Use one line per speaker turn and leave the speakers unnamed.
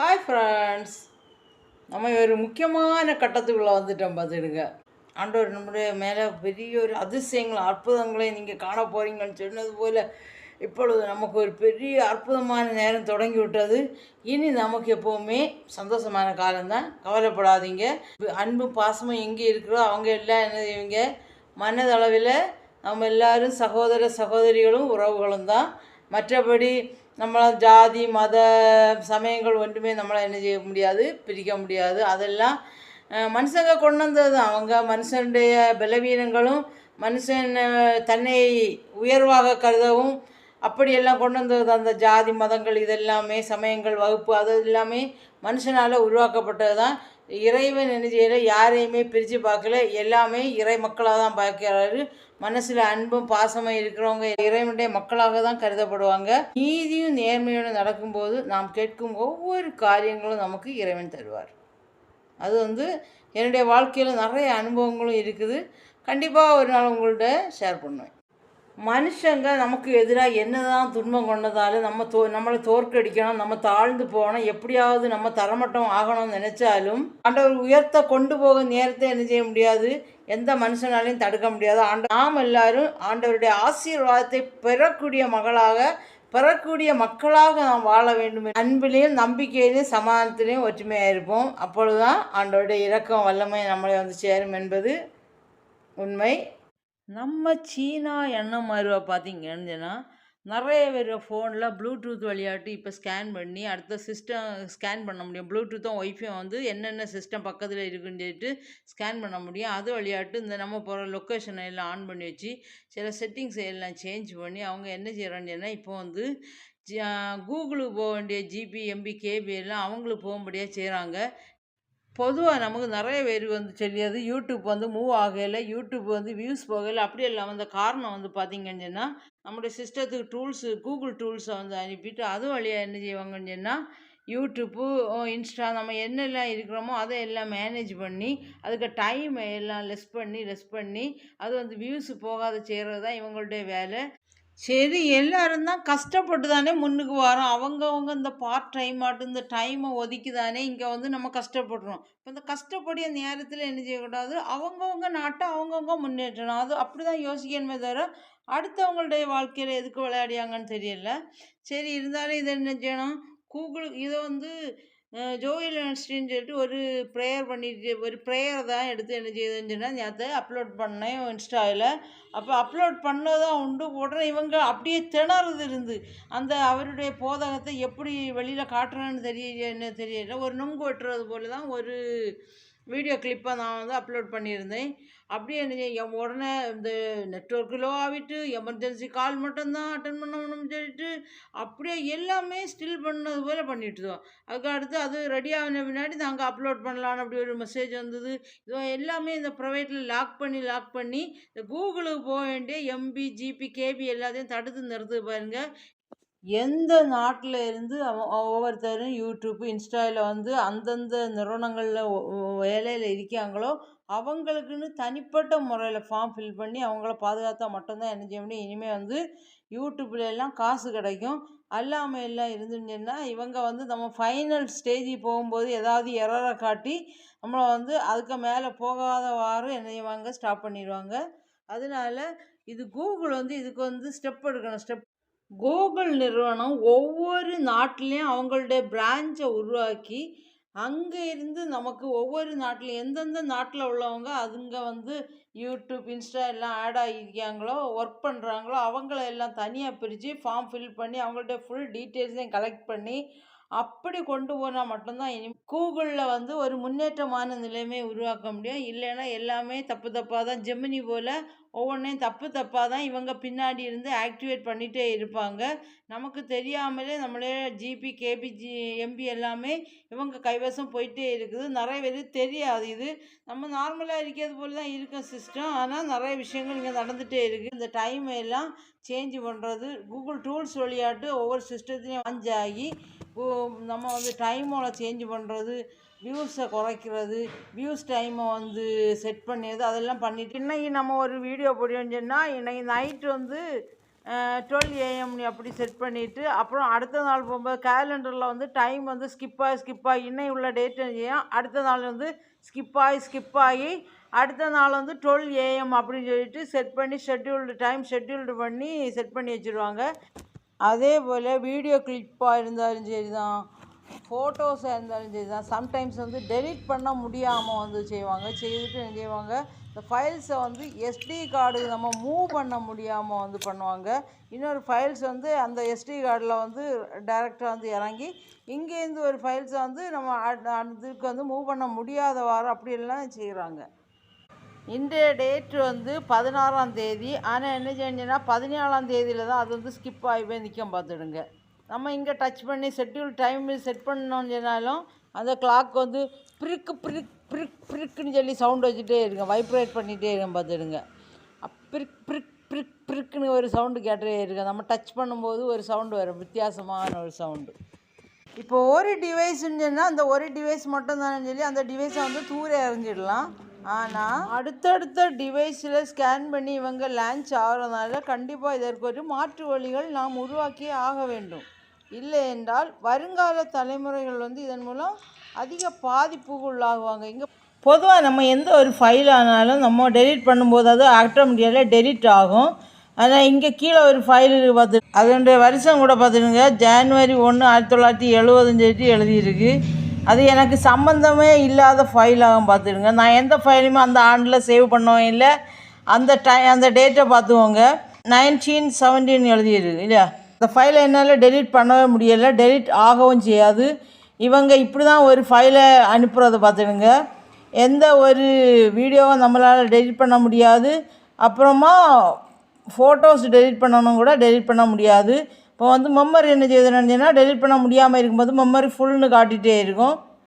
Hi friends, நம்ம ஒரு முக்கியமான கட்டத்துக்குள்ளே வந்துட்டோம் பார்த்துடுங்க. ஆண்டவர் நம்முடைய மேலே பெரிய ஒரு அதிசயங்கள் அற்புதங்களை நீங்கள் காண போகிறீங்கன்னு சொன்னது போல் இப்பொழுது நமக்கு ஒரு பெரிய அற்புதமான நேரம் தொடங்கி விட்டது. இனி நமக்கு எப்போவுமே சந்தோஷமான காலம்தான், கவலைப்படாதீங்க. அன்பு பாசமும் எங்கே இருக்கிறோ அவங்க எல்லாம் என்ன செய்வீங்க, மனதளவில் நம்ம எல்லாரும் சகோதர சகோதரிகளும் உறவுகளும் தான். மற்றபடி நம்மளை ஜாதி மத சமயங்கள் ஒன்றுமே நம்மளை என்ன செய்ய முடியாது, பிரிக்க முடியாது. அதெல்லாம் மனுஷங்க கொண்டு வந்தது தான். அவங்க மனுஷனுடைய பலவீனங்களும் மனுஷன் தன்னை உயர்வாக கருதவும் அப்படியெல்லாம் கொண்டு வந்தது அந்த ஜாதி மதங்கள், இதெல்லாமே சமயங்கள் வகுப்பு, அது எல்லாமே மனுஷனால் உருவாக்கப்பட்டது தான். இறைவன் என்ன செய்யலை, யாரையுமே பிரித்து பார்க்கல, எல்லாமே இறை மக்களாக தான் பார்க்கிறாரு. மனசில் அன்பும் பாசமும் இருக்கிறவங்க இறைவனுடைய மக்களாக தான் கருதப்படுவாங்க. நீதியும் நேர்மையோடு நடக்கும்போது நாம் கேட்கும் ஒவ்வொரு காரியங்களும் நமக்கு இறைவன் தருவார். அது என்னுடைய வாழ்க்கையில் நிறைய அனுபவங்களும் இருக்குது. கண்டிப்பாக ஒரு நாள் உங்கள்கிட்ட ஷேர் பண்ணுவேன். மனுஷங்க நமக்கு எதிராக என்ன தான் துன்பம் கொண்டதாலும் நம்மளை தோற்கடிக்கணும், நம்ம தாழ்ந்து போகணும், எப்படியாவது நம்ம தரமட்டம் ஆகணும்னு நினச்சாலும் ஆண்டவர் உயர்த்த கொண்டு போக நேரத்தை என்ன செய்ய முடியாது, எந்த மனுஷனாலையும் தடுக்க முடியாது. நாம் எல்லாரும் ஆண்டவருடைய ஆசீர்வாதத்தை பெறக்கூடிய மக்களாக நாம் வாழ வேண்டும். அன்பிலையும் நம்பிக்கையிலையும் சமாதானத்திலையும் ஒற்றுமையாக இருப்போம். அப்பொழுதுதான் ஆண்டவருடைய இரக்கம் வல்லமை நம்மளை சேரும் என்பது உண்மை. நம்ம சீனா எண்ணெய் மருவை பார்த்தீங்கன்னா நிறைய பேர் ஃபோனில் ப்ளூடூத் விளையாட்டு இப்போ ஸ்கேன் பண்ணி அடுத்த சிஸ்டம் ஸ்கேன் பண்ண முடியும். ப்ளூடூத்தும் ஒய்ஃபையும் என்னென்ன சிஸ்டம் பக்கத்தில் இருக்குன்னு சொல்லிட்டு ஸ்கேன் பண்ண முடியும். அது விளையாட்டு நம்ம போகிற லொக்கேஷனை எல்லாம் ஆன் பண்ணி வச்சு சில செட்டிங்ஸை எல்லாம் சேஞ்ச் பண்ணி அவங்க என்ன செய்கிறாங்கன்னா இப்போ கூகுளுக்கு போக வேண்டிய ஜிபி எம்பி கேபி எல்லாம் அவங்களுக்கு போகும்படியாக செய்கிறாங்க. பொதுவாக நமக்கு நிறைய பேர் சொல்லியது யூடியூப் மூவ் ஆகலை, யூடியூப் வியூஸ் போகலை, அப்படி எல்லாம் வந்த காரணம் பார்த்தீங்கன்னு சொன்னால் நம்முடைய சிஸ்டத்துக்கு கூகுள் டூல்ஸை அனுப்பிட்டு அது வழியாக என்ன செய்வாங்கன்னு சொன்னால் யூடியூப்பு இன்ஸ்டா நம்ம என்னெல்லாம் இருக்கிறோமோ அதை எல்லாம் மேனேஜ் பண்ணி அதுக்கு டைமை எல்லாம் லெஸ் பண்ணி அது வியூஸ் போகாத செய்கிறது தான் இவங்களுடைய வேலை. சரி, எல்லாரும் தான் கஷ்டப்பட்டு தானே முன்னுக்கு வரோம். அவங்கவங்க இந்த பார்ட் டைம் ஆட்டு இந்த டைமை ஒதுக்கி தானே இங்கே நம்ம கஷ்டப்படுறோம். இப்போ இந்த கஷ்டப்படிய நேரத்தில் என்ன செய்யக்கூடாது, அவங்கவுங்க நாட்டை அவங்கவுங்க முன்னேற்றணும். அது அப்படி தான் யோசிக்கணுமே தவிர அடுத்தவங்களுடைய வாழ்க்கையில் எதுக்கு விளையாடியாங்கன்னு தெரியல. சரி, இருந்தாலும் இதை என்ன செய்யணும், கூகுள் இதை ஜோயல் யூனிவர்சிட்டின்னு சொல்லிட்டு ஒரு ப்ரேயர் பண்ணிட்டு ஒரு ப்ரேயரை தான் எடுத்து என்ன செய்யுதுன்னு சொன்னால் நேற்று அப்லோட் பண்ணேன் இன்ஸ்டாவில். அப்போ அப்லோட் பண்ணதான் உண்டு, உடனே இவங்க அப்படியே திணறுது அந்த அவருடைய போதகத்தை எப்படி வெளியில் காட்டுறேன்னு தெரியல. ஒரு நுங்கு வெட்டுறது போல தான் ஒரு வீடியோ கிளிப்பை நான் அப்லோட் பண்ணியிருந்தேன். அப்படியே என்ன உடனே இந்த நெட்ஒர்க்கு லோ ஆகிட்டு எமர்ஜென்சி கால் மட்டும்தான் அட்டன் பண்ணணும்னு சொல்லிட்டு அப்படியே எல்லாமே ஸ்டில் பண்ணது போல் பண்ணிட்டுதோம். அதுக்கு அடுத்து அது ரெடி ஆகின பின்னாடி நாங்கள் அப்லோட் பண்ணலான்னு அப்படி ஒரு மெசேஜ் வந்தது. இதோ எல்லாமே இந்த ப்ரைவேட்டில் லாக் பண்ணி இந்த கூகுளுக்கு போக வேண்டிய எம்பி ஜிபி கேபி எல்லாத்தையும் தடுத்து நிறுத்து பாருங்கள். எந்த நாட்டில் இருந்து ஒவ்வொருத்தரும் யூடியூப்பு இன்ஸ்டாவில் அந்தந்த நிறுவனங்களில் வேலையில் இருக்காங்களோ அவங்களுக்குன்னு தனிப்பட்ட முறையில் ஃபார்ம் ஃபில் பண்ணி அவங்கள பாதுகாத்தா மட்டும்தான் என்ன செய்ய முடியும். இனிமேல் யூடியூப்ல எல்லாம் காசு கிடைக்கும். அல்லாமல் எல்லாம் இருந்துச்சுன்னா இவங்க நம்ம ஃபைனல் ஸ்டேஜி போகும்போது ஏதாவது எரரை காட்டி நம்மளை அதுக்கு மேலே போகாதவாறு என்ன செய்வாங்க, ஸ்டாப் பண்ணிடுவாங்க. அதனால இது கூகுள் இதுக்கு ஸ்டெப் எடுக்கணும். கூகுள் நிறுவனம் ஒவ்வொரு நாட்டிலையும் அவங்களுடைய பிரான்ச்சை உருவாக்கி அங்கே இருந்து நமக்கு ஒவ்வொரு நாட்டிலையும் எந்தெந்த நாட்டில் உள்ளவங்க அதுங்க யூடியூப் இன்ஸ்டா எல்லாம் ஆட் ஆகியிருக்காங்களோ ஒர்க் பண்ணுறாங்களோ அவங்கள எல்லாம் தனியாக பிரித்து ஃபார்ம் ஃபில் பண்ணி அவங்கள்ட்ட ஃபுல் டீட்டெயில்ஸையும் கலெக்ட் பண்ணி அப்படி கொண்டு போனால் மட்டும்தான் இனி கூகுளில் ஒரு முன்னேற்றமான நிலைமை உருவாக்க முடியும். இல்லைன்னா எல்லாமே தப்பாக தான், ஜெமினி போல் ஒவ்வொன்றையும் தப்பாக தான் இவங்க பின்னாடி இருந்து ஆக்டிவேட் பண்ணிகிட்டே இருப்பாங்க. நமக்கு தெரியாமலே நம்மளே ஜிபி கேபி எம்பி எல்லாமே இவங்க கைவசம் போயிட்டே இருக்குது. நிறைய பேருக்கு தெரியாது. இது நம்ம நார்மலாக இருக்கிறது போல தான் இருக்கும் சிஸ்டம். ஆனால் நிறைய விஷயங்கள் இங்கே நடந்துகிட்டே இருக்குது. இந்த டைமை எல்லாம் சேஞ்ச் பண்ணுறது கூகுள் டூல்ஸ் வழியாட்டு ஒவ்வொரு சிஸ்டத்தையும் லான்ச் ஆகி நம்ம டைமோட சேஞ்ச் பண்ணுறது, வியூஸை குறைக்கிறது, வியூஸ் டைமை செட் பண்ணியது அதெல்லாம் பண்ணிவிட்டு இன்றைக்கி நம்ம ஒரு வீடியோ போடுவோம்னு சொன்னால் இன்றைக்கி நைட்டு 12 ஏஎம்னு அப்படி செட் பண்ணிவிட்டு அப்புறம் அடுத்த நாள் போகும்போது கேலண்டரில் வந்து டைம் வந்து ஸ்கிப் ஆகி இன்னும் உள்ள டேட் செய்யும், அடுத்த நாள் வந்து ஸ்கிப் ஆகி அடுத்த நாள் வந்து 12 ஏஎம் அப்படின்னு சொல்லிட்டு செட் பண்ணி ஷெட்யூல்டு பண்ணி செட் பண்ணி வச்சுருவாங்க. அதே போல் வீடியோ கிளிப்பாக இருந்தாலும் சரி தான், ஃபோட்டோஸாக இருந்தாலும் சரி தான், சம்டைம்ஸ் வந்து டெலிட் பண்ண முடியாமல் வந்து செய்துட்டு என்ன செய்வாங்க, இந்த ஃபைல்ஸை வந்து எஸ்டி கார்டு நம்ம மூவ் பண்ண முடியாமல் வந்து பண்ணுவாங்க. இன்னொரு ஃபைல்ஸ் வந்து அந்த எஸ்டி கார்டில் வந்து டைரெக்டாக வந்து இறங்கி இங்கேருந்து ஒரு ஃபைல்ஸை வந்து நம்ம அதுக்கு வந்து மூவ் பண்ண முடியாதவாறு அப்படியெல்லாம் செய்கிறாங்க. இன்றைய டேட் வந்து 16ஆம் தேதி. ஆனால் என்ன செஞ்சேன்னா 17ஆம் தேதியில் தான் அது வந்து ஸ்கிப் ஆகி போய் நிற்கும் பார்த்துடுங்க. நம்ம இங்கே டச் பண்ணி டைம் செட் பண்ணோன்னு சொன்னாலும் அந்த கிளாக் வந்து பிரிக்குன்னு சொல்லி சவுண்டு வச்சுட்டே இருங்க, வைப்ரேட் பண்ணிகிட்டே இருக்கும் பார்த்துடுங்க. பிரிக்குன்னு ஒரு சவுண்டு கேட்டே இருக்கு. நம்ம டச் பண்ணும்போது ஒரு சவுண்டு வரும், வித்தியாசமான ஒரு சவுண்டு. இப்போ ஒரு டிவைஸ்ன்னு சொன்னால் அந்த ஒரு டிவைஸ் மட்டும் தானே சொல்லி அந்த டிவைஸை வந்து தூர எறிஞ்சிடலாம். ஆனால் அடுத்தடுத்த டிவைஸில் ஸ்கேன் பண்ணி இவங்க லான்ச் ஆகிறதுனால கண்டிப்பாக இதற்கு ஒரு மாற்று வழிகள் நாம் உருவாக்கியே ஆக வேண்டும். இல்லை என்றால் வருங்கால தலைமுறைகள் வந்து இதன் மூலம் அதிக பாதிப்புக்கு உள்ளாகுவாங்க. இங்கே பொதுவாக நம்ம எந்த ஒரு ஃபைல் ஆனாலும் நம்ம டெலிட் பண்ணும்போது அது ஆட்டோமேட்டிக்காக டெலிட் ஆகும். ஆனால் இங்கே கீழே ஒரு ஃபைல் பார்த்து அதனுடைய வருஷம் கூட பார்த்துடுங்க, ஜனவரி 1, 1970 எழுதியிருக்கு. அது எனக்கு சம்மந்தமே இல்லாத ஃபைலாகும் பார்த்துடுங்க. நான் எந்த ஃபைலுமே அந்த ஆண்டில் சேவ் பண்ணவும் இல்லை. அந்த டேட்டை பார்த்துக்கோங்க, 1917 எழுதியிருக்கு இல்லையா. அந்த ஃபைலை என்னால் டெலிட் பண்ணவே முடியலை, டெலிட் ஆகவும் செய்யாது. இவங்க இப்படி தான் ஒரு ஃபைலை அனுப்புகிறத பார்த்துடுங்க. எந்த ஒரு வீடியோவும் நம்மளால் டெலிட் பண்ண முடியாது. அப்புறமா ஃபோட்டோஸ் டெலிட் பண்ணணும் கூட டெலிட் பண்ண முடியாது. இப்போ வந்து மெமரி என்ன செய்யுதுன்னு நினச்சின்னா டெலிட் பண்ண முடியாமல் இருக்கும்போது மெமரி ஃபுல்னு காட்டிகிட்டே இருக்கும்.